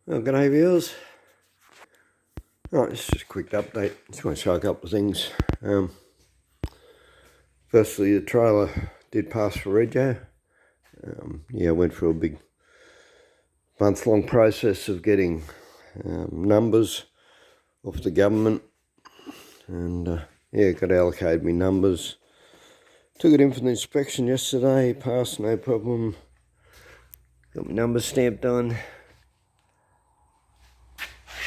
Well, g'day viewers. Right, this is just a quick update. Just want to show a couple of things. Firstly, the trailer did pass for rego. I went through a big month-long process of getting numbers off the government, and got allocated me numbers. Took it in for the inspection yesterday. Passed, no problem. Got my numbers stamped on.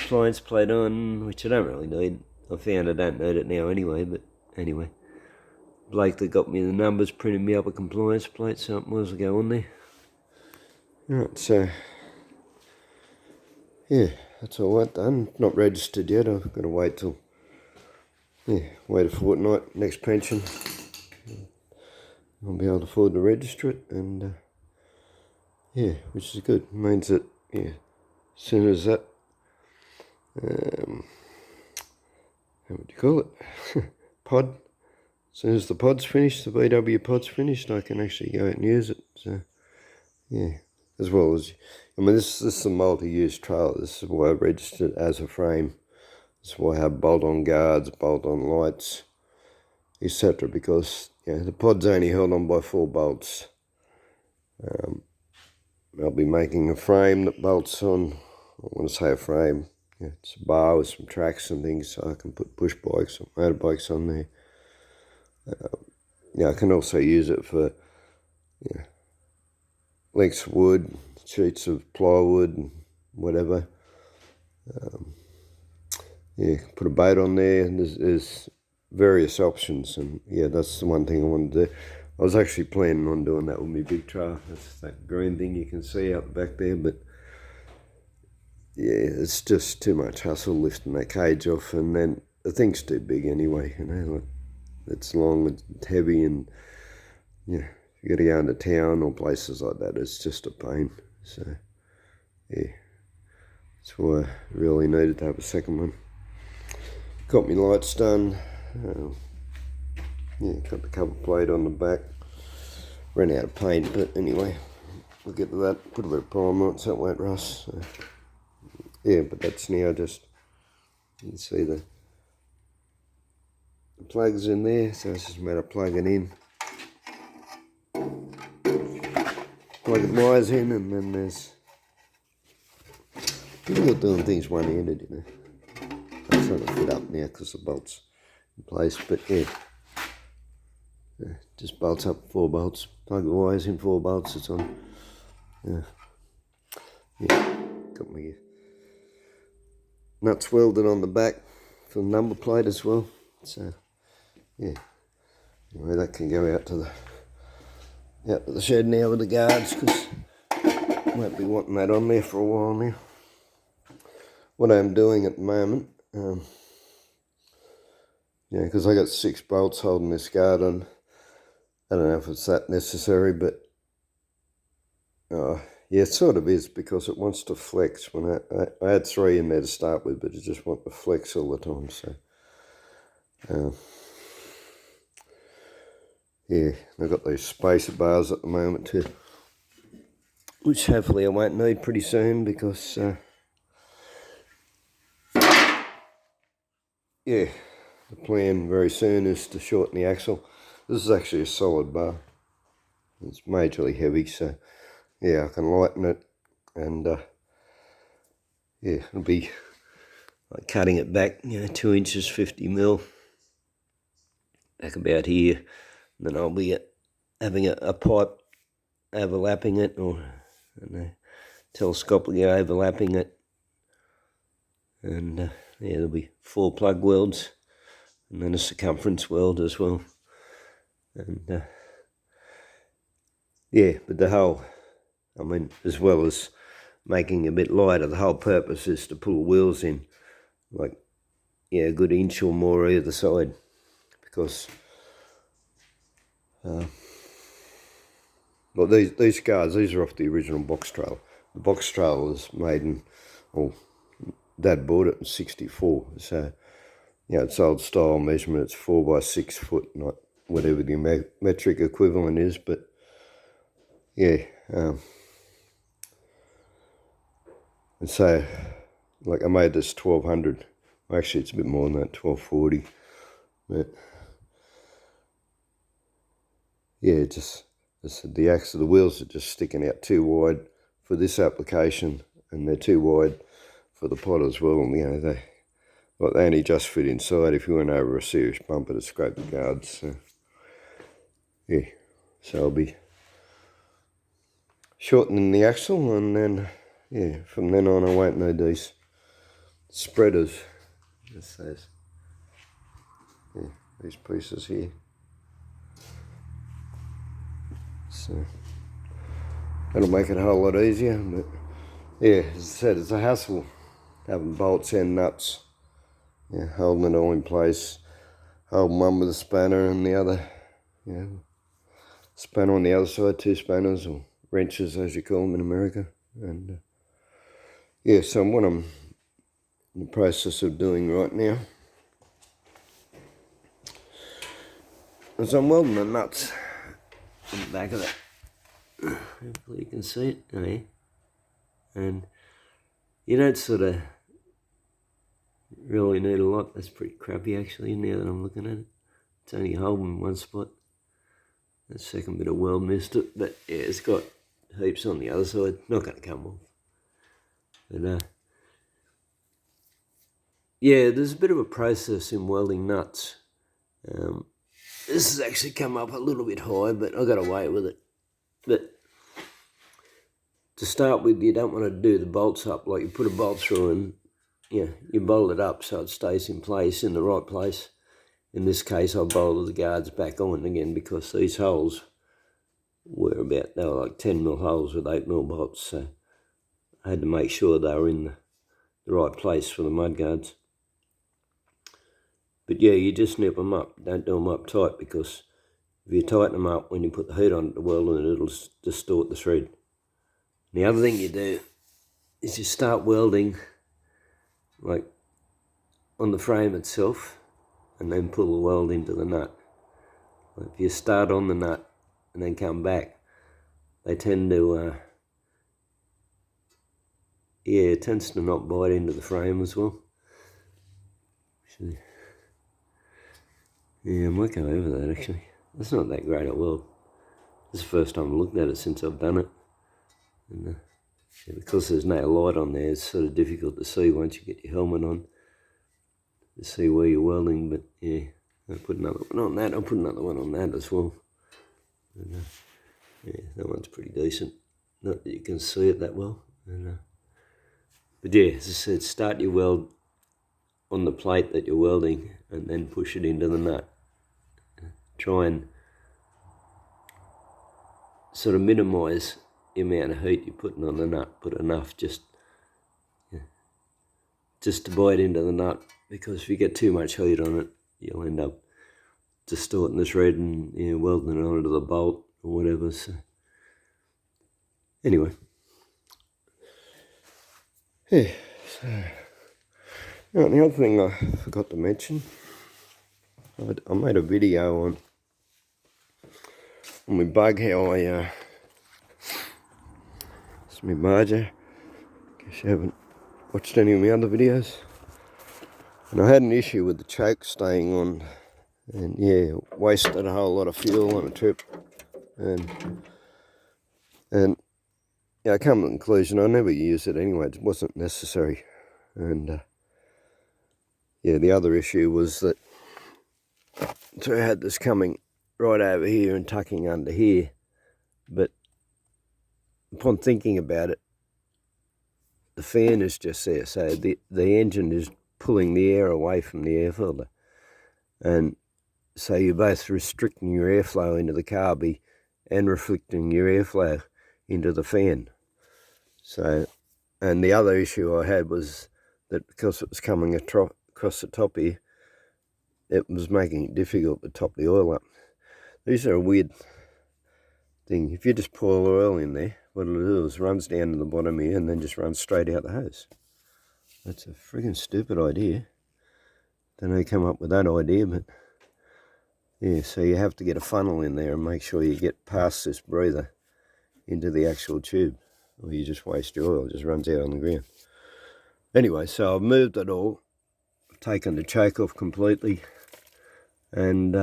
Appliance plate on, which I don't really need. I found I don't need it now anyway, but anyway. Blake that got me the numbers printed me up a compliance plate, so it might as well go on there. Right, so that's all that done. Not registered yet. I've got to wait till wait a fortnight. Next pension, I'll be able to afford to register it, and which is good. It means that as soon as that how would you call it? Pod. As soon as the pod's finished, the VW pod's finished, I can actually go out and use it. So, as well as, this is a multi-use trailer. This is why I registered as a frame. This is why I have bolt-on guards, bolt-on lights, etc. Because the pod's only held on by 4 bolts. I'll be making a frame that bolts on. I want to say a frame. It's a bar with some tracks and things, so I can put push bikes or motorbikes on there. I can also use it for lengths of wood, sheets of plywood, and whatever. Put a boat on there, and there's various options, and that's the one thing I want to do. I was actually planning on doing that with my big trailer. That's that green thing you can see out the back there, but it's just too much hassle lifting that cage off, and then the thing's too big anyway, it's long, it's heavy, and you got to go into town or places like that. It's just a pain. So that's why I really needed to have a second one. Got my lights done. Got the cover plate on the back. Ran out of paint, but anyway, we'll get to that. Put a bit of primer on it so it won't rust. So, but that's now just, you can see the plugs in there, so it's just a matter of plugging in. Plugging wires in, and then there's, you're not doing things one-handed, I'm trying to fit up now because the bolt's in place, but just bolts up 4 bolts. Plug the wires in 4 bolts, it's on. Got my nuts welded on the back for the number plate as well. So anyway, that can go out to the shed now with the guards, because I won't be wanting that on there for a while now. What I'm doing at the moment, because I got 6 bolts holding this guard on. I don't know if it's that necessary, but it sort of is, because it wants to flex. When I had 3 in there to start with, but it just wants to flex all the time. So I've got these spacer bars at the moment too, which hopefully I won't need pretty soon, because the plan very soon is to shorten the axle. This is actually a solid bar. It's majorly heavy, so I can lighten it, and it'll be like cutting it back 2 inches 50mm back about here. Then I'll be having a pipe overlapping it, or telescopically overlapping it, and there'll be 4 plug welds, and then a circumference weld as well. And but the whole, as well as making it a bit lighter, the whole purpose is to pull wheels in like a good inch or more either side, because these cars, these are off the original box trailer. The box trailer was made in, Dad bought it in 64, so it's old style measurement. It's 4 by 6 foot, not whatever the metric equivalent is, but And so, like I made this 1200. Actually, it's a bit more than that, 1240. But yeah, just the axle, the wheels are just sticking out too wide for this application, and they're too wide for the pod as well. You know, they only just fit inside. If you went over a serious bump, it'd scrape the guards. So, yeah, so I'll be shortening the axle, and then yeah, from then on I won't need these spreaders. Just these pieces here. So that'll make it a whole lot easier. But yeah, as I said, it's a hassle having bolts and nuts. Yeah, holding it all in place. Holding one with a spanner and the other, spanner on the other side, 2 spanners, or wrenches as you call them in America. And yeah, so what I'm in the process of doing right now is I'm welding the nuts in the back of it. Hopefully you can see it, eh? And you don't sort of really need a lot. That's pretty crappy actually now that I'm looking at it. It's only holding one spot. That second bit of weld missed it, but yeah, it's got heaps on the other side. Not going to come off. But yeah, there's a bit of a process in welding nuts. This has actually come up a little bit high, but I got away with it. But to start with, you don't want to do the bolts up. Like you put a bolt through and you bolt it up so it stays in place, in the right place. In this case, I bolted the guards back on again because these holes were they were like 10mm holes with 8mm bolts. So I had to make sure they were in the right place for the mud guards. But yeah, you just nip them up. Don't do them up tight, because if you tighten them up when you put the heat on the welding, it'll distort the thread. And the other thing you do is you start welding like on the frame itself and then pull the weld into the nut. Like if you start on the nut and then come back, they tend to, it tends to not bite into the frame as well. Actually, yeah, I might go over that actually. That's not that great a weld. This is the first time I looked at it since I've done it. And because there's no light on there, it's sort of difficult to see once you get your helmet on, to see where you're welding. But yeah, I'll put another one on that. I'll put another one on that as well. And, yeah, that one's pretty decent. Not that you can see it that well. And, but yeah, as I said, start your weld on the plate that you're welding and then push it into the nut. Try and sort of minimise the amount of heat you're putting on the nut. Put enough just to bite into the nut, because if you get too much heat on it, you'll end up distorting the thread and welding it onto the bolt or whatever. So anyway, yeah. So the other thing I forgot to mention, I made a video on my bug, how it's my Marja. Guess you haven't watched any of my other videos. And I had an issue with the choke staying on, and yeah, wasted a whole lot of fuel on a trip. And yeah, I come to the conclusion I never used it anyway. It wasn't necessary. And yeah, the other issue was that, so I had this coming right over here and tucking under here, but upon thinking about it, the fan is just there, so the engine is pulling the air away from the air filter, and so you're both restricting your airflow into the carby and reflecting your airflow into the fan. So, and the other issue I had was that because it was coming across the top here, it was making it difficult to top the oil up. These are a weird thing. If you just pour oil in there, what it'll do is runs down to the bottom here and then just runs straight out the hose. That's a friggin' stupid idea. Don't know who came up with that idea, but yeah, so you have to get a funnel in there and make sure you get past this breather into the actual tube, or you just waste your oil. It just runs out on the ground. Anyway, so I've moved it all, taken the choke off completely, and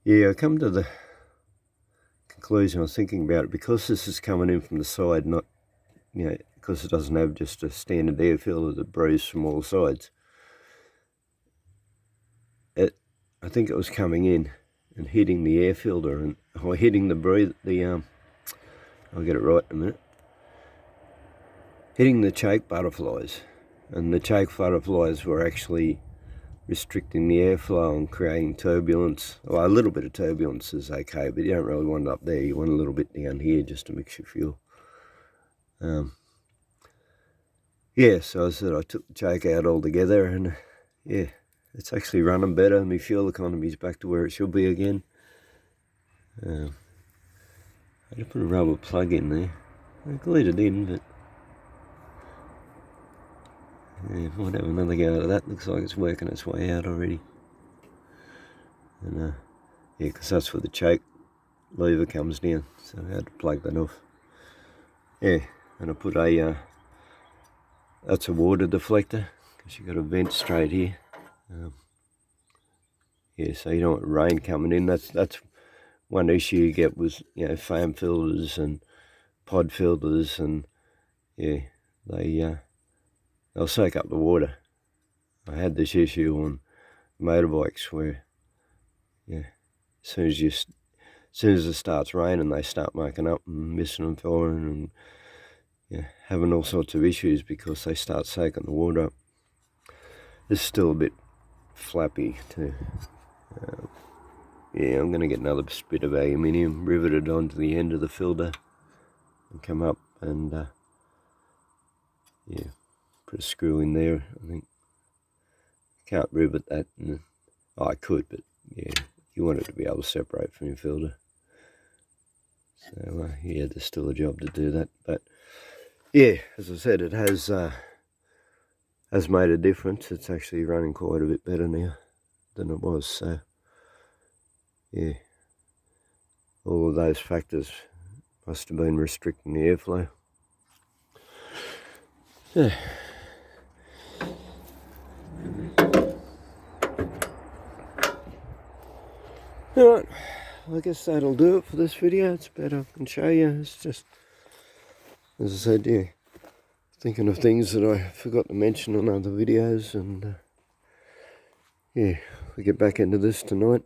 yeah, I come to the conclusion, I was thinking about it, because this is coming in from the side, not, because it doesn't have just a standard air filter that breathes from all sides. I think it was coming in and hitting the air filter and hitting I'll get it right in a minute, hitting the choke butterflies, and the choke butterflies were actually restricting the airflow and creating turbulence. Well, a little bit of turbulence is okay, but you don't really want it up there. You want a little bit down here just to mix your fuel. Yeah, so I said I took the choke out altogether, and yeah, it's actually running better. My fuel economy is back to where it should be again. I had to put a rubber plug in there. I glued it in, but yeah, might have another go at that. Looks like it's working its way out already. And yeah, because that's where the choke lever comes down, so I had to plug that off. Yeah, and I put that's a water deflector, because you've got a vent straight here. Yeah, so you don't want rain coming in. That's one issue you get was, foam filters and pod filters, and yeah, they'll soak up the water. I had this issue on motorbikes where, as soon as it starts raining, they start marking up and missing and falling, and having all sorts of issues because they start soaking the water up. This is still a bit flappy too. Yeah, I'm going to get another bit of aluminium riveted onto the end of the filter and come up and put a screw in there. I think can't rivet that. I could, but yeah, you want it to be able to separate from your filter. So yeah, there's still a job to do that, but yeah, as I said, it has made a difference. It's actually running quite a bit better now than it was. So yeah, all of those factors must have been restricting the airflow. Yeah. Alright, I guess that'll do it for this video. It's better I can show you. It's just, as I said, thinking of things that I forgot to mention on other videos, and we get back into this tonight.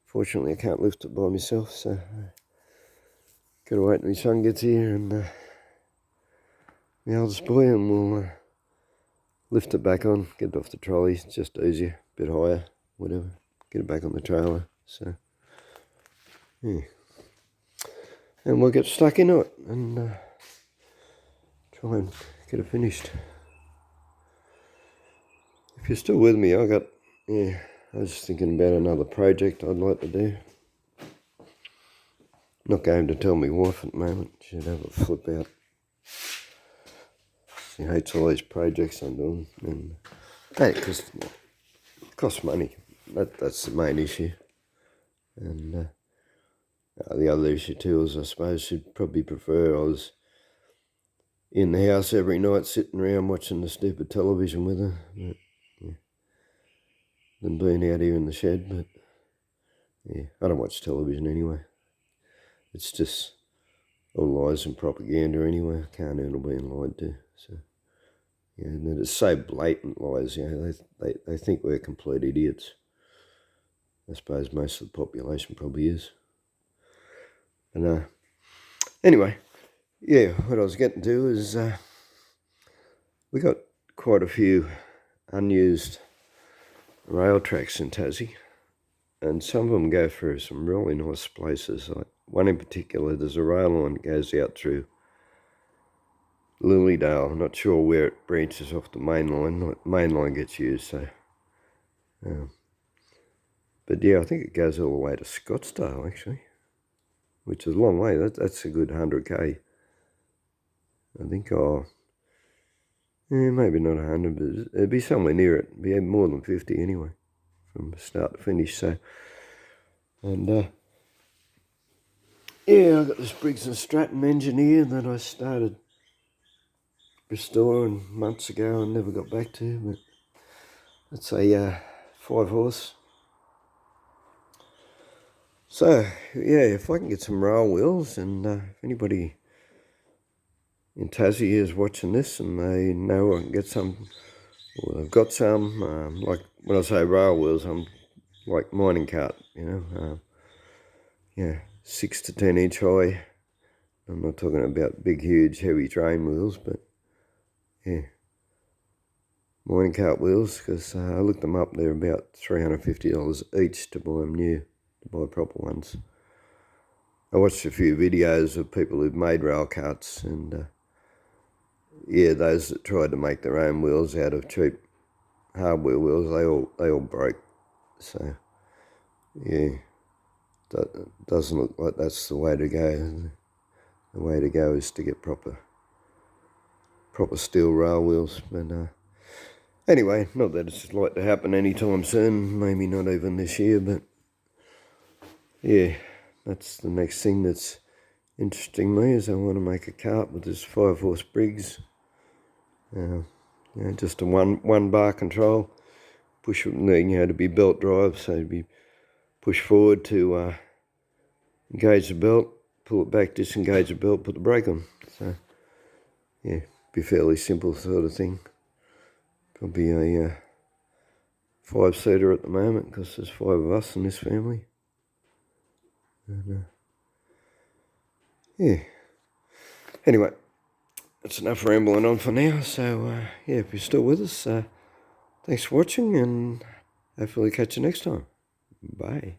Fortunately, I can't lift it by myself, so gotta wait till my son gets here and my eldest boy, and we'll lift it back on, get it off the trolley. It's just easier, a bit higher, whatever. Get it back on the trailer. So yeah, and we'll get stuck into it and try and get it finished. If you're still with me, I was just thinking about another project I'd like to do. Not going to tell my wife at the moment. She'd have a flip out. She hates all these projects I'm doing, and because it costs money. That's the main issue. And the other issue too is, I suppose, she'd probably prefer I was in the house every night sitting around watching the stupid television with her, than being out here in the shed. But I don't watch television anyway. It's just all lies and propaganda anyway. I can't handle being lied to. So and it's so blatant lies. They think we're complete idiots. I suppose most of the population probably is. And anyway, what I was getting to is we got quite a few unused rail tracks in Tassie, and some of them go through some really nice places. Like one in particular, there's a rail line that goes out through Lilydale. I'm not sure where it branches off the main line. The main line gets used, so. But I think it goes all the way to Scottsdale, actually, which is a long way. That's a good 100k. I think, maybe not 100, but it'd be somewhere near it. It'd be more than 50 anyway, from start to finish. So, and I got this Briggs & Stratton engine here that I started restore and months ago and never got back to, but it's a 5-horse. So yeah, if I can get some rail wheels, and if anybody in Tassie is watching this and they know I can get some, or they've got some, like when I say rail wheels, I'm like mining cart, yeah, 6 to 10 inch high. I'm not talking about big, huge, heavy train wheels, but yeah, mining cart wheels, because I looked them up. They're about $350 each to buy them new, to buy proper ones. I watched a few videos of people who've made rail carts, and yeah, those that tried to make their own wheels out of cheap hardware wheels, they all broke. So yeah, that doesn't look like that's the way to go. The way to go is to get proper steel rail wheels. But anyway, not that it's like to happen anytime soon, maybe not even this year, but yeah, that's the next thing that's interesting me, is I want to make a cart with this 5-horse Briggs. Just a one bar control, push, to be belt drive, so to be push forward to engage the belt, pull it back, disengage the belt, put the brake on. So yeah, be fairly simple sort of thing. Probably a 5-seater at the moment, because there's 5 of us in this family. And, yeah. Anyway, that's enough rambling on for now. So yeah, if you're still with us, thanks for watching, and hopefully catch you next time. Bye.